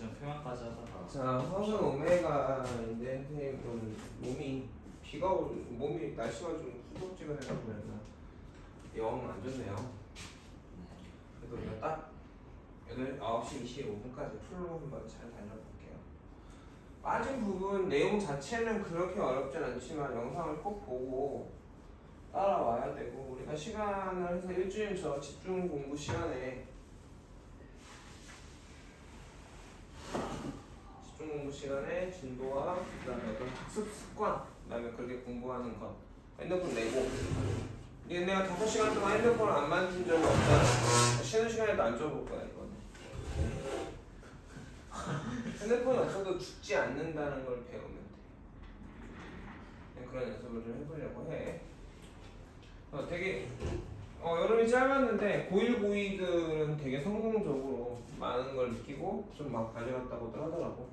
지금 표현까지 하다가 자, 허는 오메가인데 선생님 몸이 몸이 날씨가 좀 후덥지근해서 그랬나 영 안 좋네요. 그래도 우리가 딱 9시 25분까지 풀로 한번 잘 달려볼게요. 빠진 부분 내용 자체는 그렇게 어렵진 않지만 영상을 꼭 보고 따라와야 되고 우리가 시간을 해서 일주일 저 집중 공부 시간에 진도와 그다음에 어떤 학습 습관 그다음에 그렇게 공부하는 것 핸드폰 내고 내가 5시간 동안 핸드폰을 안 만진 적이 없잖아. 쉬는 시간에도 안 줘볼 거야 이거는. 핸드폰이 없어도 죽지 않는다는 걸 배우면 돼. 그런 연습을 좀 해보려고 해. 되게 여름이 짧았는데 고1, 고2들은 되게 성공적으로 많은 걸 느끼고 좀 막 가져갔다고들 하더라고.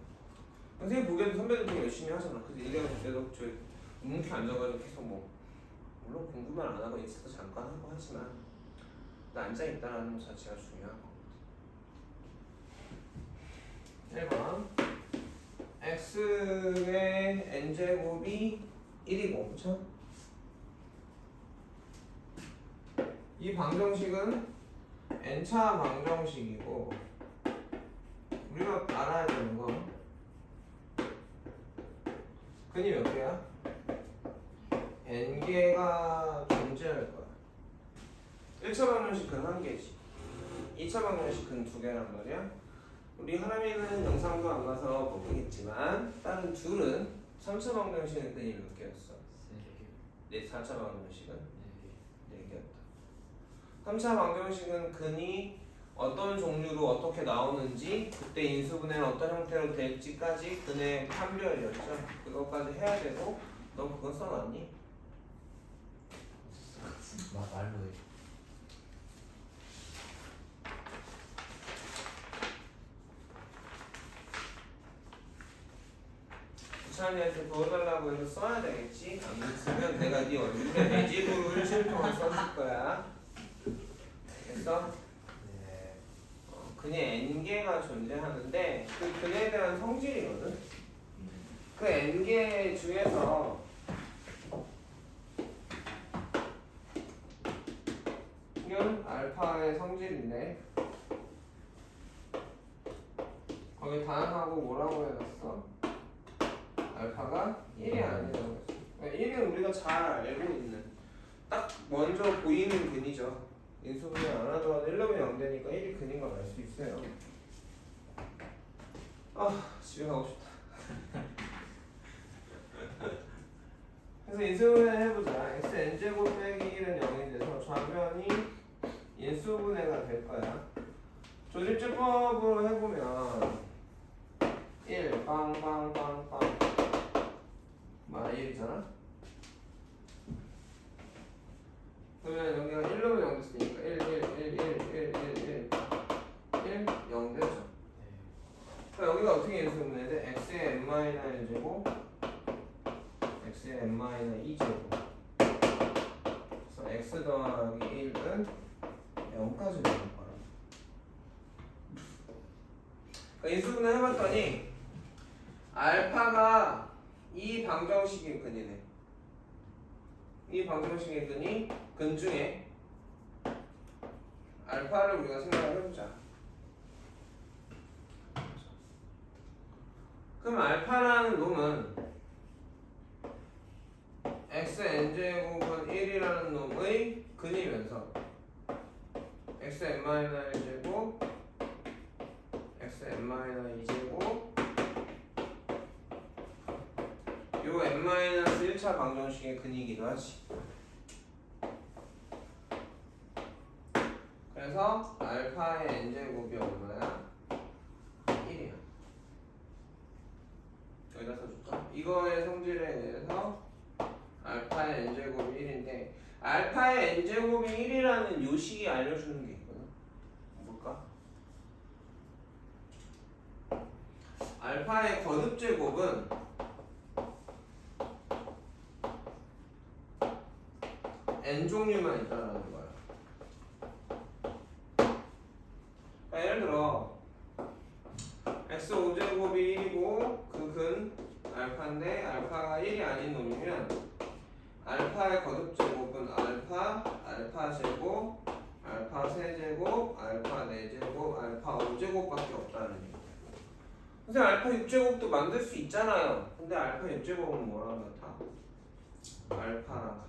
선생님 보기에도 선배들 되게 열심히 하잖아. 그래서 1년 그때도 저 묵묵히 앉아가지고 계속 물론 공부만 안 하고 있어도 잠깐 하고 하지만 앉아있다는 것 자체가 중요한 거거든. 1번 x의 n제곱이 1이고 그쵸? 이 방정식은 n차 방정식이고 우리가 알아야 되는 거 근이 몇 개야? n개가 존재할 거야. 1차 방정식은 1개지 2차 방정식은 2개란 말이야. 우리 하람이는 영상도 안 봐서 모르겠지만 다른 둘은 3차 방정식은 근이 몇 개였어? 4차 방정식은 4개였다. 3차 방정식은 근이 어떤 종류로 어떻게 나오는지 그때 인수분해는 어떤 형태로 될지까지 근의 판별이었죠. 그것까지 해야 되고 너 그거 써놨니? 말로 해. 부찬이한테 도와달라고 해서 써야 되겠지? 안 쓰면 내가 네 얼굴에 매직으로 일주일 동안 써줄 거야. 됐어? 네. 근이 n개가 존재하는데 그 근에 대한 성질이거든. 그 n개 중에서 이건 알파의 성질인데 거기 단하고 뭐라고 해놨어? 알파가 1이 아니라고 했어. 1은 우리가 잘 알고 있는 딱 먼저 보이는 근이죠. 인수분해 안 하더라도 1로 0 되니까 1이 근인 걸 알 수 있어요. 집에 가고 싶다. 그래서 인수분해 해보자. x n제곱 빼기 1은 0이 돼서 좌변이 인수분해가 될 거야. 조립제법으로 해보면 1 빵빵빵빵 1이잖아? 그러면 여기가 1로 0 됐으니까 1, 0 되죠. 그러니까 여기가 어떻게 인수분해 돼? x의 n-1제곱 x의 n-2제곱 그래서 x 더하기 1은 0까지 되는 거야. 그러니까 인수분해 해봤더니 알파가 이 방정식의 근이네. 이 방정식의 근 중에 알파를 우리가 생각을 해보자. 그럼 알파라는 놈은 x n제곱은 1이라는 놈의 근이면서 x n-1제곱 x n-2제곱 요 n-1차 방정식의 근이기도 하지. 그래서 알파의 n제곱이 얼마야? 1이야. 여기다 써줄까? 이거의 성질에 대해서 알파의 n제곱이 1인데 알파의 n제곱이 1이라는 요식이 알려주는 게 있거든. 뭘까? 알파의 거듭제곱은 n종류만 있다라는 거야. 예를 들어 x 5 제곱이 1이고 그 근 알파인데 알파가 1이 아닌 놈이면 알파의 거듭 제곱은 알파 제곱, 알파 세제곱, 알파 4제곱, 알파 5제곱밖에 없다는 얘기. 선생님 알파 6제곱도 만들 수 있잖아요. 근데 알파 6제곱은 뭐랑 같아? 알파랑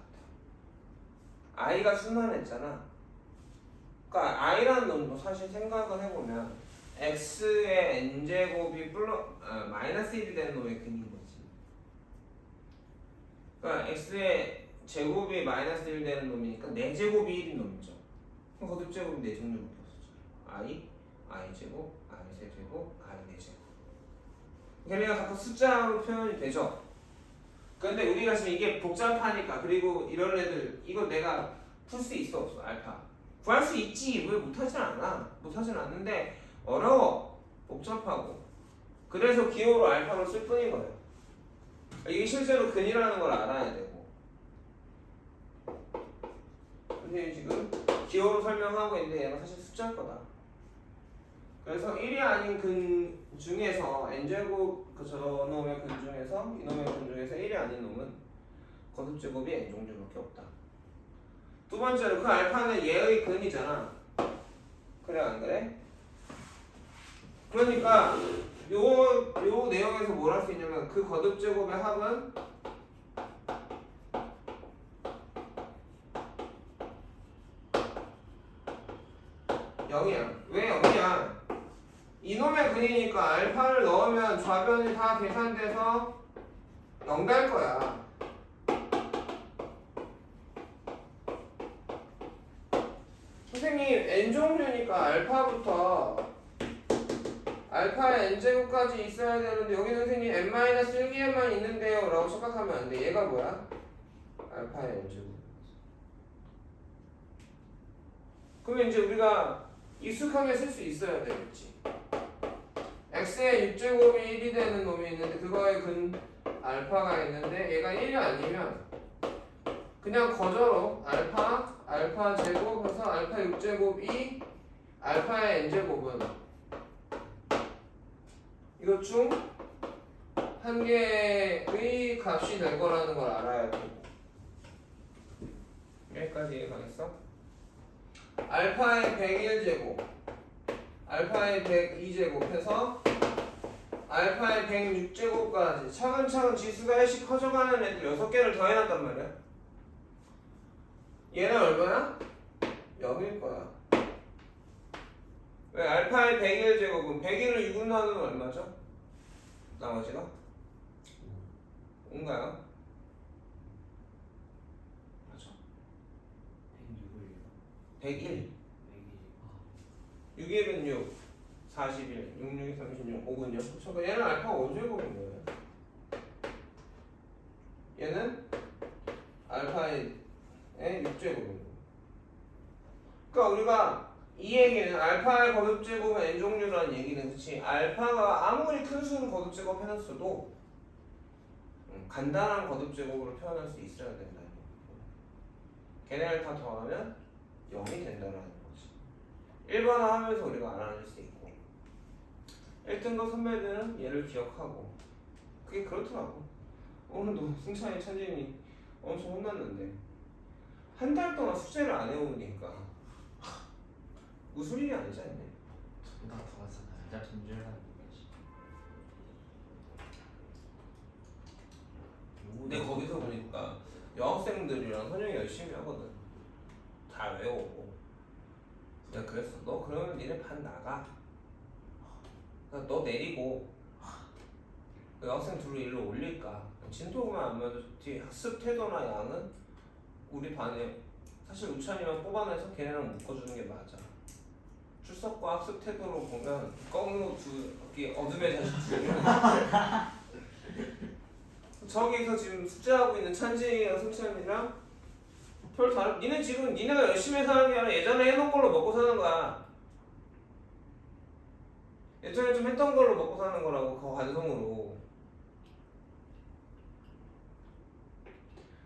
같아. i가 순환했잖아. 그러니까 i라는 놈도 사실 생각을 해보면 x의 n제곱이 마이너스 1이 되는 놈의 근인 거지. 그러니까 x의 제곱이 마이너스 1 되는 놈이니까 4제곱이 1인 놈이죠. 그럼 거듭제곱이 4종류로 풀었었죠. i제곱, i세제곱, i4제곱. 걔네가 각각 숫자로 표현이 되죠. 근데 우리가 지금 이게 복잡하니까, 그리고 이런 애들 이거 내가 풀 수 있어 없어? 알파 구할 수 있지. 왜 못하진 않아? 못하진 않는데 어려워, 복잡하고. 그래서 기호로 알파를 쓸 뿐인 거예요. 이게 실제로 근이라는 걸 알아야 되고. 선생님이 지금 기호로 설명하고 있는데 얘가 사실 숫자일 거다. 그래서 1이 아닌 근 중에서 n제곱 그 저놈의 근 중에서 이놈의 근 중에서 1이 아닌 놈은 거듭제곱이 n종류밖에 없다. 두 번째로 그 알파는 얘의 근이잖아. 그래 안 그래? 그러니까 요 내용에서 뭘 할 수 있냐면 그 거듭제곱의 합은 영이야. 왜 영이야? 이놈의 근이니까 알파를 넣으면 좌변이 다 계산돼서 0 될 거야. 선생님 n종류니까 알파부터 알파의 n제곱까지 있어야 되는데 여기 선생님 n-1기에만 있는데요 라고 생각하면 안 돼. 얘가 뭐야? 알파의 n제곱. 그러면 이제 우리가 익숙하게 쓸 수 있어야 되겠지. x의 6제곱이 1이 되는 놈이 있는데 그거의 근 알파가 있는데 얘가 1이 아니면 그냥 거저로 알파 제곱 해서 알파 6제곱이 알파의 n제곱은 이것 중 한 개의 값이 될 거라는 걸 알아야 되고. 여기까지 이해가겠어? 알파의 101제곱, 알파의 102제곱 해서 알파의 106제곱까지 차근차근 지수가 1씩 커져가는 애들 6개를 더해놨단 말이야. 얘는 얼마야? 0일 거야. 왜? 알파의 101제곱은 101을 6을 나누면 얼마죠? 나머지가? 5인가요? 맞아. 101. 6일은 6, 41, 6, 6이 36, 5군요. 그러니까 얘는 알파가 5제곱인 거예요. 얘는 알파의 6제곱인 거예요. 그러니까 우리가 이 얘기는 알파의 거듭제곱은 n종류라는 얘기는 그치. 알파가 아무리 큰 수를 거듭제곱 해놨어도 간단한 거듭제곱으로 표현할 수 있어야 된다. 걔네를 다 더하면 0이 된다는 거지. 일반화 하면서 우리가 알아낼 수 있고 1등급 선배들은 얘를 기억하고 그게 그렇더라고. 오늘도 승찬이 찬진이 엄청 혼났는데 한 달 동안 숙제를 안 해오니까 무슨 일이 아니지 않냐? 존나 더하잖아. 날 존재하는 거지. 근데 거기서 보니까 여학생들이랑 선영이 열심히 하거든. 다 외우고. 내가 그랬어. 너 그러면 니네 반 나가. 너 내리고 그 여학생 둘을 일로 올릴까? 진도구만 안 맞아. 뒤에 학습 태도나 양은 우리 반에 사실 우찬이만 뽑아내서 걔네랑 묶어주는 게 맞아. 출석과 학습 태도로 보면 껌으로 이렇게 어둠의 자식 저기서 지금 숙제하고 있는 찬진이랑 승찬이랑 별 다른. 니네 지금 니네가 열심히 해서 하는 게 아니라 예전에 해놓은 걸로 먹고 사는 거야. 예전에 좀 했던 걸로 먹고 사는 거라고. 그 관성으로.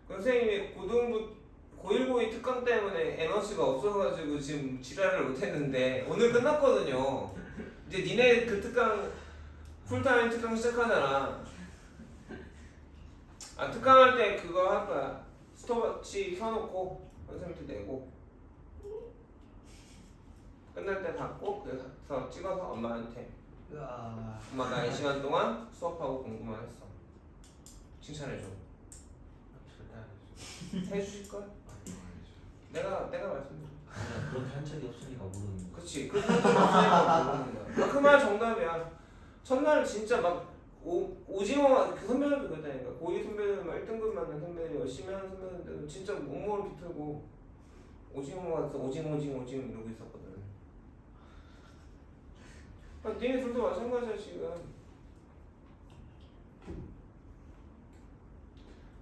선생님이 고등부 고1 고2 특강 때문에 에너지가 없어가지고 지금 지랄을 못했는데 오늘 끝났거든요. 이제 니네 그 특강 풀타임 특강 시작하잖아. 아 특강할 때 그거 할 거야. 스톱워치 켜놓고 선생님한테 내고 끝날 때 닫고 그래서 찍어서 엄마한테 으아. 엄마 나 이 시간 동안 수업하고 공부만 했어. 칭찬해줘. 절대 안 해줘. 해주실걸? 아니요, 안 해줘. 내가 말씀드려. 아니야, 그렇게 한 적이 없으니까 모르는 거. 그치 그 선생님 모르는 거야. 그 말 정답이야. 첫날 진짜 막 오징어 그 선배들도 그랬다니까. 고이 선배들 막 1등급 맞는 선배들 열심히 하는 선배들 진짜 몸을 비틀고 오징어 같아서 오징어 이러고 있었거든. 아, 니네 둘도 마찬가지야 지금.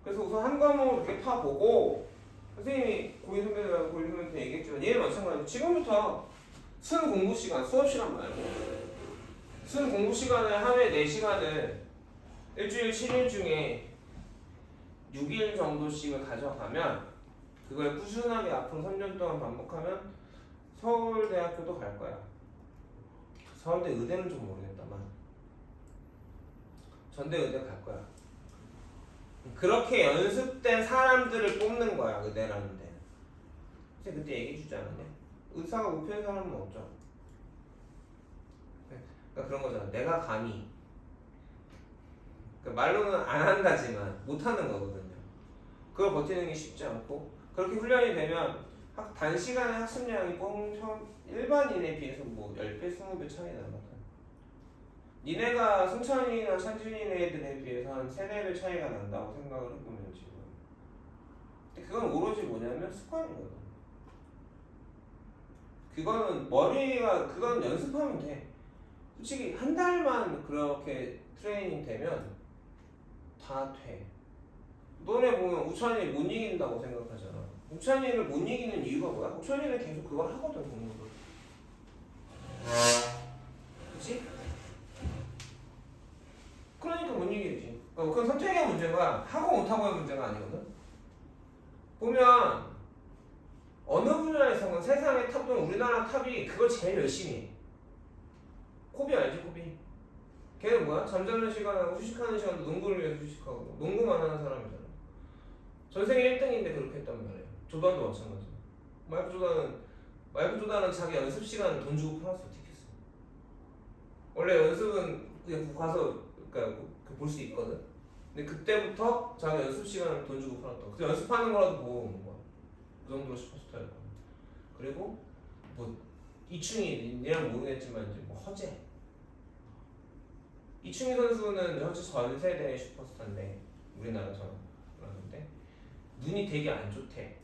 그래서 우선 한 과목을 이렇게 파보고 선생님이 고이 선배들하고 고이 선배한테 얘기했지만 얘는 마찬가지야. 지금부터 순 공부 시간, 수업 시간 말고 순 공부 시간을 하루에 4시간을 일주일 7일 중에 6일 정도씩을 가져가면 그걸 꾸준하게 앞으로 3년 동안 반복하면 서울대학교도 갈 거야. 서울대 의대는 좀 모르겠다만 전대 의대 갈 거야. 그렇게 연습된 사람들을 뽑는 거야 의대라는 데. 근데 그때 얘기해 주지 않았냐? 의사가 목표인 사람은 없죠. 그러니까 그런 거잖아. 내가 감히 그러니까 말로는 안 한다지만 못 하는 거거든요. 그걸 버티는 게 쉽지 않고 그렇게 훈련이 되면 단시간에 학습량이 일반인에 비해서 뭐 10배, 20배 차이 나거든. 니네가 승찬이나 찬준이네 애들에 비해서 한 3, 4배 차이가 난다고 생각을 해보면 지금. 근데 그건 오로지 뭐냐면 습관이거든. 그건 연습하면 돼. 솔직히 한 달만 그렇게 트레이닝 되면 다 돼. 너네 보면 우찬이 못 이긴다고 생각하잖아. 우찬이를 못 이기는 이유가 뭐야? 우찬이는 계속 그걸 하거든 공부를. 그치? 그러니까 못 이기지. 그건 선택의 문제가 하고 못하고의 문제가 아니거든. 보면 어느 분야에서는 세상의 탑 또는 우리나라 탑이 그걸 제일 열심히 해. 코비 알지 코비? 걔는 뭐야? 잠자는 시간하고 휴식하는 시간도 농구를 위해서 휴식하고 농구만 하는 사람이잖아. 전 세계 1등인데 그렇게 했단 말이에요. 조던도 마찬가지야. 마이클 조던은 자기 연습 시간을 돈 주고 팔았어 티켓을. 원래 연습은 그냥 가서 그러니까 볼 수 있거든. 근데 그때부터 자기 연습 시간을 돈 주고 팔았다. 그래서 연습하는 거라도 보고 오는 거야. 그 정도로 슈퍼스타였고. 그리고 뭐 이충이 니랑 모르겠지만 이제 뭐 허재. 이충희 선수는 현재 전 세대의 슈퍼스타인데 우리나라처럼 그러는데 눈이 되게 안 좋대.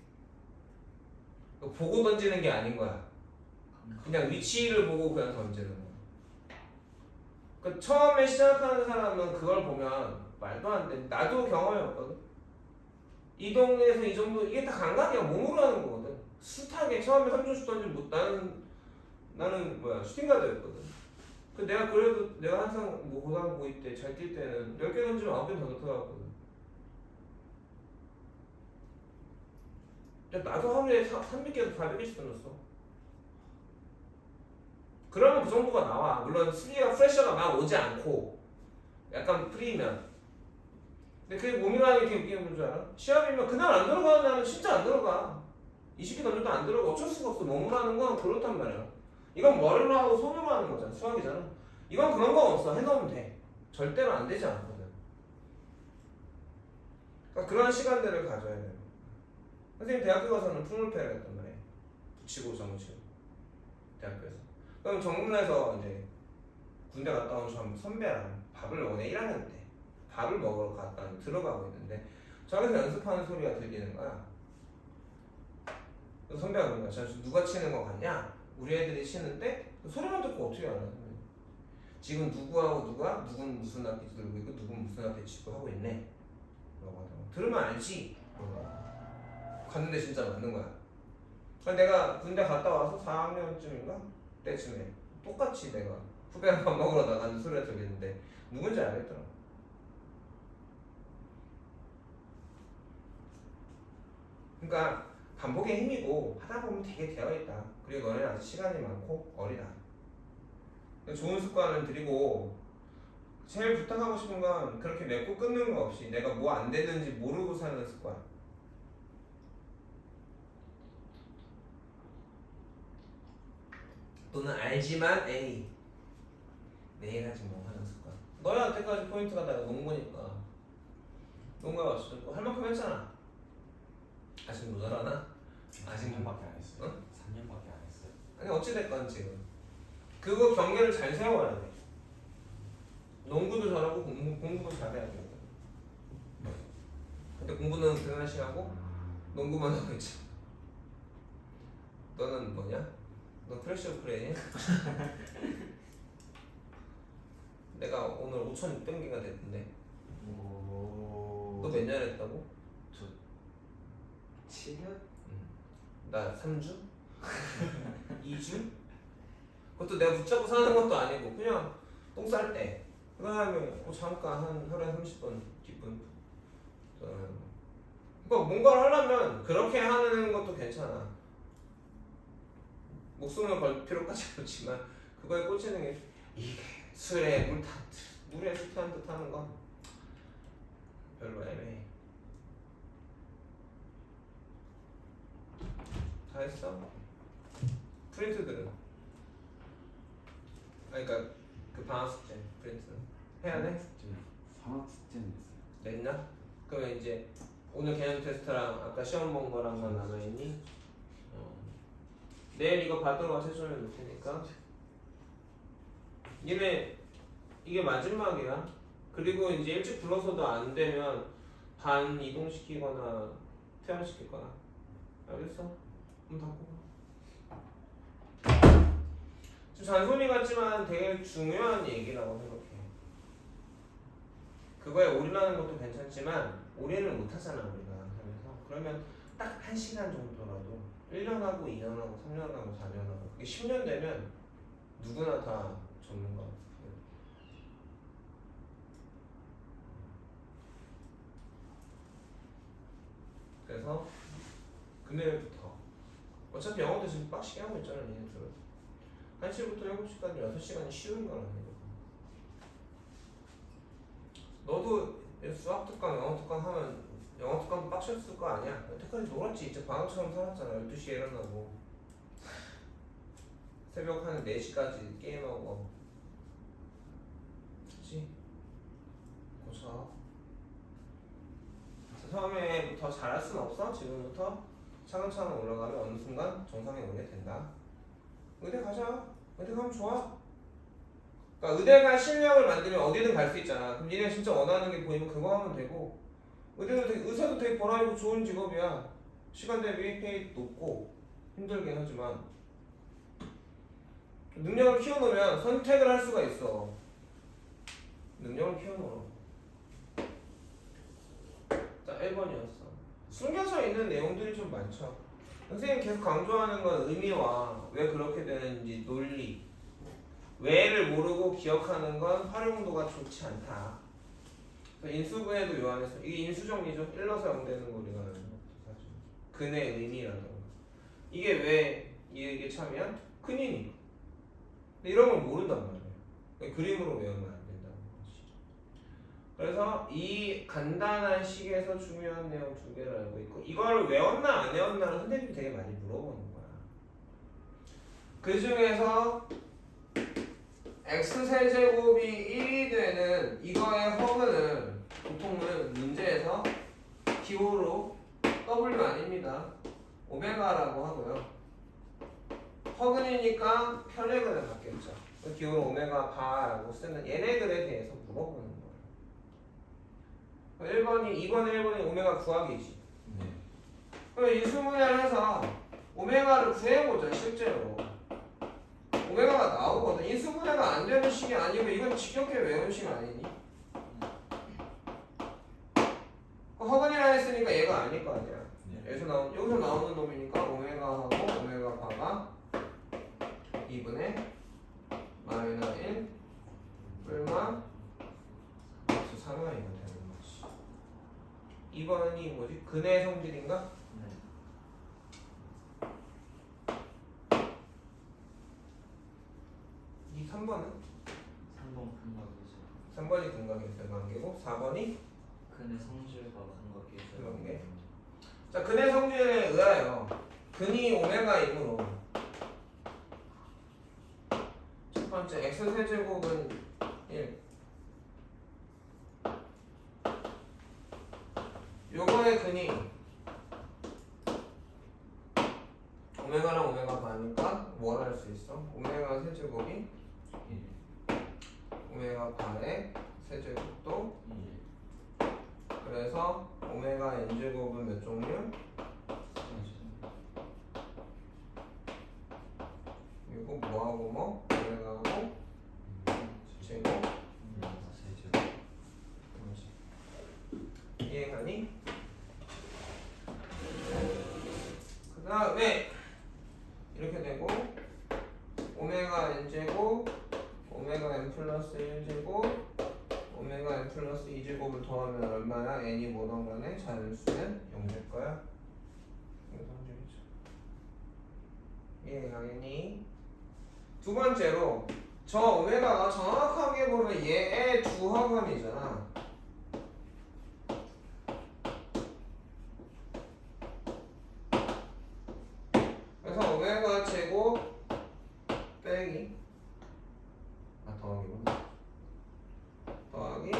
보고 던지는 게 아닌 거야. 그냥 위치를 보고 그냥 던지는 거야. 그 처음에 시작하는 사람은 그걸 보면 말도 안 돼. 나도 경험이 없거든. 이 동네에서 이 정도 이게 다 감각이야. 몸으로 하는 거거든. 숱하게 처음에 3점 슛 던지면 못 나는 뭐야 슈팅가드였거든. 그 내가 항상 뭐 고등 고2 때 잘 뛸 때는 10개 던지면 9개 더 넣더라거든. 나도 하루에 300개에서 400개씩 던졌어. 그러면 그 정도가 나와. 물론 수비가 프레셔가 막 오지 않고 약간 프리면. 근데 그게 몸이라는 게 되게 웃기는 건 줄 알아? 시합이면 그날 안 들어가는 날은 진짜 안 들어가. 20개 던져도 안 들어가. 어쩔 수가 없어. 몸으로 하는 건 그렇단 말이야. 이건 머리로 하고 손으로 하는 거잖아. 수학이잖아. 이건 그런 거 없어. 해놓으면 돼. 절대로 안 되지 않거든. 그러니까 그런 시간들을 가져야 돼. 선생님 대학교 가서는 풍물패를 했단 말이에요. 붙이고 정치고 대학교에서. 그럼 정문에서 이제 군대 갔다 온 선배랑 밥을 먹네 1학년 때 밥을 먹으러 들어가고 있는데 저기서 연습하는 소리가 들리는 거야. 그래서 선배가 그런 거야. 저 누가 치는 거 같냐? 우리 애들이 치는데 소리만 듣고 어떻게 알아? 지금 누구하고 누군 무슨 악기 들고 있고 누군 무슨 악기 치고 하고 있네. 들으면 알지. 갔는데 진짜 맞는 거야. 내가 군대 갔다 와서 4학년쯤인가? 때쯤에 똑같이 내가 후배랑 밥 먹으러 나가는 소리가 들리는데 누군지 알겠더라. 그러니까 반복의 힘이고 하다 보면 되게 되어있다. 그리고 너네는 아직 시간이 많고 어리다. 좋은 습관을 들이고 제일 부탁하고 싶은 건 그렇게 맺고 끊는 거 없이 내가 뭐 안 됐는지 모르고 사는 습관. 또는 알지만 에이 내일 하지 뭐 하는 습관. 너야 여태까지 포인트가 다 농구니까 농구에 왔을 할 만큼 했잖아. 아직 모자라나? 아직 3년밖에 안 했어요. 응? 3년밖에 안 했어요. 아니 어찌됐건 지금 그거 경계를 잘 세워야 돼. 농구도 잘하고 공부도 잘해야 돼. 근데 공부는 등한시 하고 농구만 하고 있지. 너는 뭐냐? 너 크래시 오프 레이냐? 내가 오늘 5,600개가 됐는데 오. 너 몇 년 했다고? 저 7년? 나 3주? 2주? 그것도 내가 붙잡고 사는 것도 아니고 그냥 똥 쌀 때. 그 다음에 잠깐 한 하루에 30분 기쁜. 그러니까 뭔가를 하려면 그렇게 하는 것도 괜찮아. 목숨을 걸 필요까지 그렇지만 그거에 꽂히는 게 이게 물에 술 타는 듯 하는 건 별로 애매해. 다 했어? 프린트들은? 아니 그니까 그 방학 숙제 프린트 해야 돼? 방학 숙제는 됐어요. 냈나? 그러면 이제 오늘 개념 테스트랑 아까 시험 본 거랑만 남아있니? 내일 이거 받으러 와서 해주면 될 테니까 니네 이게 마지막이야. 그리고 이제 일찍 불러서도 안 되면 반 이동시키거나 퇴원시키거나. 알겠어? 그럼 닫고 가. 좀 잔소리 같지만 되게 중요한 얘기라고 생각해. 그거에 올인하는 것도 괜찮지만 올인을 못 하잖아 우리가 하면서. 그러면 딱 1시간 정도라도 1년하고 2년하고 3년하고 4년하고 그게 10년 되면 누구나 다 전문가. 그래서 금요일부터 어차피 영어도 지금 빡시게 하고 있잖아 얘네들은. 1시부터 7시까지 6시간이 쉬운 건 아니고. 너도 수학 특강, 영어 특강 하면 영어 특강도 빡쳤을 거 아니야? 여태까지 놀았지. 이제 방학처럼 살았잖아. 12시에 일어나고 새벽 한 4시까지 게임하고. 그치? 고쳐. 처음에부터 잘할 순 없어. 지금부터 차근차근 올라가면 어느 순간 정상에 오게 된다. 의대 가자. 의대 가면 좋아. 그러니까 의대가 실력을 만들면 어디든 갈 수 있잖아. 그럼 니네 진짜 원하는 게 보이면 그거 하면 되고. 의사도 되게 보람있고 좋은 직업이야. 시간 대비 페이 높고 힘들긴 하지만 능력을 키워놓으면 선택을 할 수가 있어. 능력을 키워놓으라고. 자, 1번이었어. 숨겨져 있는 내용들이 좀 많죠. 선생님이 계속 강조하는 건 의미와 왜 그렇게 되는지 논리. 왜를 모르고 기억하는 건 활용도가 좋지 않다. 인수분해도 요한에서 이게 인수정리죠. 1넣어서 0 되는 거 우리가 아는 것도 사실. 근의 의미라던가. 이게 왜 이게 참이야? 큰이니까. 근데 이런 걸 모른단 말이에요. 그림으로 외우면 안 된다는 거지. 그래서 이 간단한 식에서 중요한 내용 2개를 알고 있고 이걸 외웠나 안 외웠나를 선생님이 되게 많이 물어보는 거야. 그 중에서 x세제곱이 1이 되는 이거의 허근은 보통은 문제에서 기호로 W 아닙니다. 오메가라고 하고요. 허근이니까 편례근을 갖겠죠. 기호로 오메가 바라고 쓰는 얘네들에 대해서 물어보는 거예요. 1번이 2번에 1번이 오메가 구하기지. 네. 그럼 인수분해를 해서 오메가를 구해보자 실제로. 오메가가 나오거든. 인수분해가 안 되는 식이 아니고 이건 지겹게 외운 식 아니니? 허근이라 했으니까 얘가 아닐 거 아니야. 네. 여기서 나오는 놈이니까 오메가하고 오메가 바가 2분의 마이너 1 뿔마 x 3y가 되는 거지. 2번이 뭐지? 근의 성질인가? 네. 이 3번은? 3번 큰 거죠. 3번이 근각계수의 관계고 4번이 근의 성질과 근각계수의 관계. 자, 근의 성질에 의하여 근이 오메가이므로 첫 번째 x세제곱은 1. 요거의 근이 오메가랑 오메가 반이니까 뭘 할 수 있어? 오메가 세제곱이 오메가 반의 세제곱도 그래서 오메가 n제곱은 몇 종류? 그리고 뭐하고 뭐? 오메가하고 제곱 이해가니? 그 다음에 이렇게 되고 오메가 n제곱 오메가 n 플러스 1제곱 오메가 n 플러스 2제곱을 더하면 얼마야? n이 뭐든 간에 자연수는 0될 거야. 이거 성질이죠. 이해가겠니? 두 번째로 저 오메가가 정확하게 보면 얘의 두 화감이잖아. 그래서 오메가 제곱 빼기 더하기구나. 더하기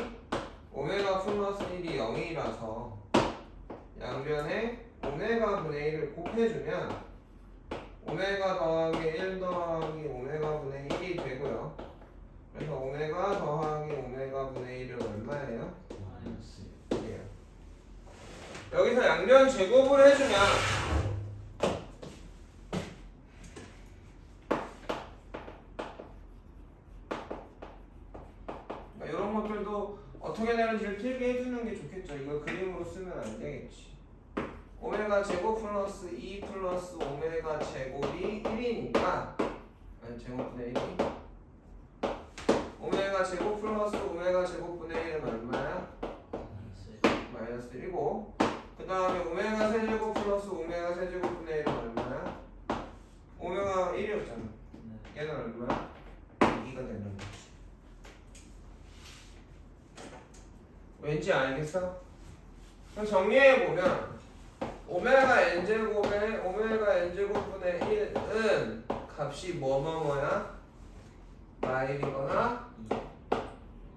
오메가 플러스 1이 0이라서 양변에 오메가 분의 1을 곱해주면 오메가 더하기 1 더하기 오메가 분의 1이 되고요. 그래서 오메가 더하기 오메가 분의 1은 얼마예요? 마이너스 1이에요. 여기서 양변 제곱을 해주면 이런 것들도 어떻게 되는지를 필기 해주는 게 좋겠죠. 이걸 그림으로 쓰면 안 되겠지. 오메가 제곱 플러스 2 플러스 오메가 제곱이 1이니까 아니 제곱분의 1이 오메가 제곱 플러스 오메가 제곱분의 1은 얼마야? 마이너스 1이고 그 다음에 오메가 세제곱 플러스 오메가 세제곱분의 1은 얼마야? 오메가 1이었잖아. 얘는 얼마야? 2가 되는 거지. 왠지 알겠어? 그럼 정리해보면 오메가 n제곱에 오메가 n제곱분의 1은 값이 뭐뭐뭐야? 마일이거나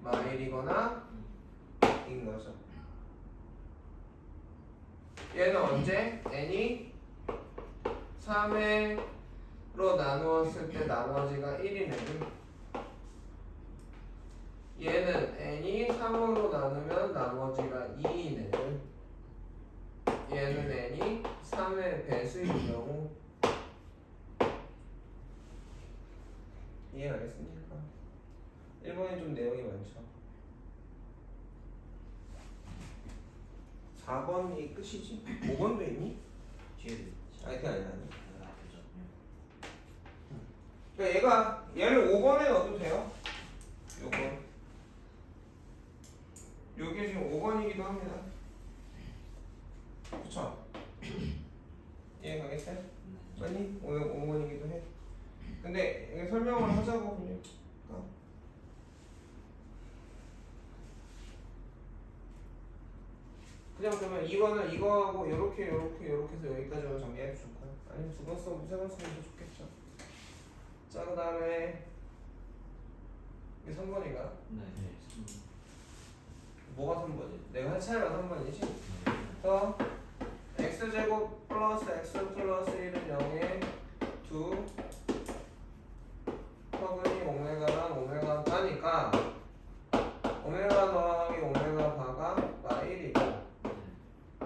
마일이거나 인 거죠. 얘는 언제? n이 3회로 나누었을 때 나머지가 1이네. 얘는 n이 3으로 나누면 나머지가 2이네. 얘는 n이 3의 배수인 경우 이해하겠습니까? 1번이 좀 내용이 많죠. 4번이 끝이지? 5번도 있니? 뒤에도 아니 그게 아니야. 앞에죠. 그러니까 얘를 5번에 넣어도 돼요. 요거 요게 지금 5번이기도 합니다. 그쵸? 이해가겠어요? 아니 5번이기도 해. 근데 이게 설명을 하자고 그냥. 그냥 그러면 이거는 이거하고 요렇게 해서 여기까지만 정리해 줄까요? 아니면 두 번 써도 세 번 쓰면 더 좋겠죠. 자 그 다음에 이게 3번인가? 네. 뭐가 3번이지? 내가 한 차이가 3번이지? 그래서 x제곱 플러스 x 플러스 1은 0에 두 허근이 오메가랑 오메가 바니까 오메가 더하기 오메가 바가 마 1이고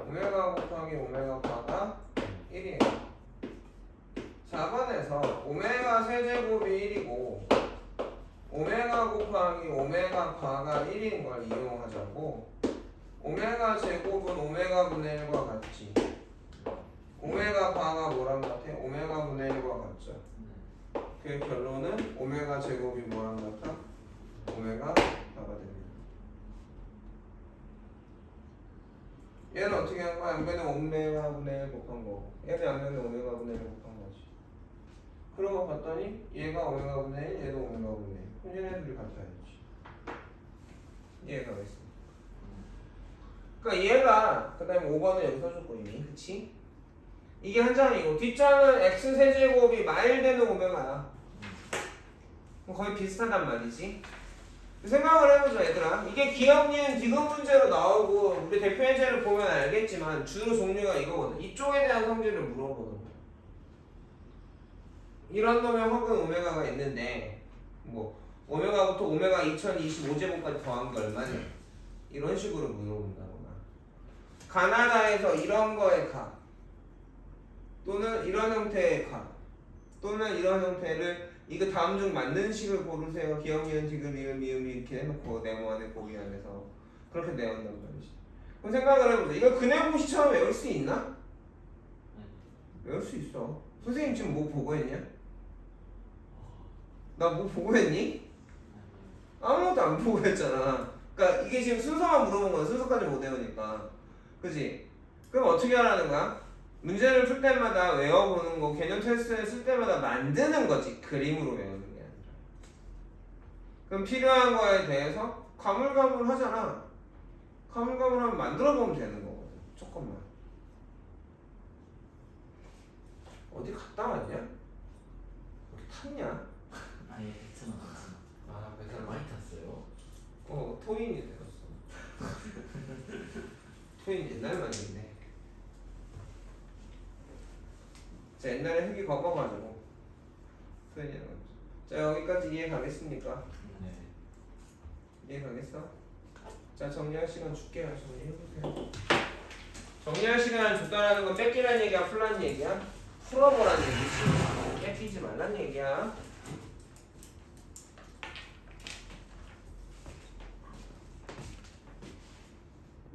오메가 곱하기 오메가 바가 1이에요. 4번에서 오메가 세제곱이 1이고 오메가 곱하기 오메가 바가 1인 걸 이용하자고. 오메가 제곱은 오메가 분의 1과 같지. 오메가 바가 뭐랑 같아? 오메가 분의 1과 같죠. 그 결론은 오메가 제곱이 뭐랑 같아? 오메가 바가 됩니다. 얘는 어떻게 한 거야? 양변에 오메가 분의 1 곱한 거고 얘는 양변에 오메가 분의 1 곱한 거지. 그러고 봤더니 얘가 오메가 분의 1, 얘도 오메가 분의 1. 그럼 얘네들이 같아야지. 이해가 가 있어. 그러니까 얘가 그다음에 5번은 여기 써줬고 이미 그치? 이게 한 장이고 뒷장은 x 세제곱이 마일되는 오메가야. 그럼 거의 비슷하단 말이지. 생각을 해보자 얘들아. 이게 기억, 니은, 디귿 문제로 나오고 우리 대표 예제를 보면 알겠지만 주 종류가 이거거든. 이쪽에 대한 성질을 물어보는 거야. 이런 놈의 혹은 오메가가 있는데 뭐 오메가부터 오메가 2025제곱까지 더한 게 얼마냐 이런 식으로 물어본다거나 가나다에서 이런 거의 값 또는 이런 형태의 값 또는 이런 형태를 이거 다음 중 맞는 식을 고르세요. 기억, 니은, 디귿, 리을, 미음 이렇게 해놓고 네모 안에 보기 안에서 그렇게 내온단 말이지. 그럼 생각을 해보자. 이거 근해공식처럼 외울 수 있나? 외울 수 있어. 선생님 지금 뭐 보고 했냐? 나 뭐 보고 했니? 아무것도 안 보고 했잖아. 그러니까 이게 지금 순서만 물어본 거야. 순서까지 못 외우니까. 그지? 그럼 어떻게 하라는 거야? 문제를 풀 때마다 외워보는 거, 개념 테스트를 쓸 때마다 만드는 거지. 그림으로 외우는 게 아니라. 그럼 필요한 거에 대해서 가물가물 하잖아. 가물가물하면 만들어보면 되는 거거든. 조금만. 어디 갔다 왔냐? 어디 탔냐? 아예 베트남 베트남. 아 베트남 많이 탔어요. 토인이 되었어. 토인 옛날 말인데. 자, 옛날에 흙이 걷어가지고 토인이라고 했죠. 자, 여기까지 이해 가겠습니까? 네. 이해 가겠어? 자, 정리할 시간 줄게요. 정리해보세요. 정리할 시간을 줬다라는 건 뺏기란 얘기야, 풀란 얘기야? 풀어보란 얘기지. 뺏기지 말란 얘기야.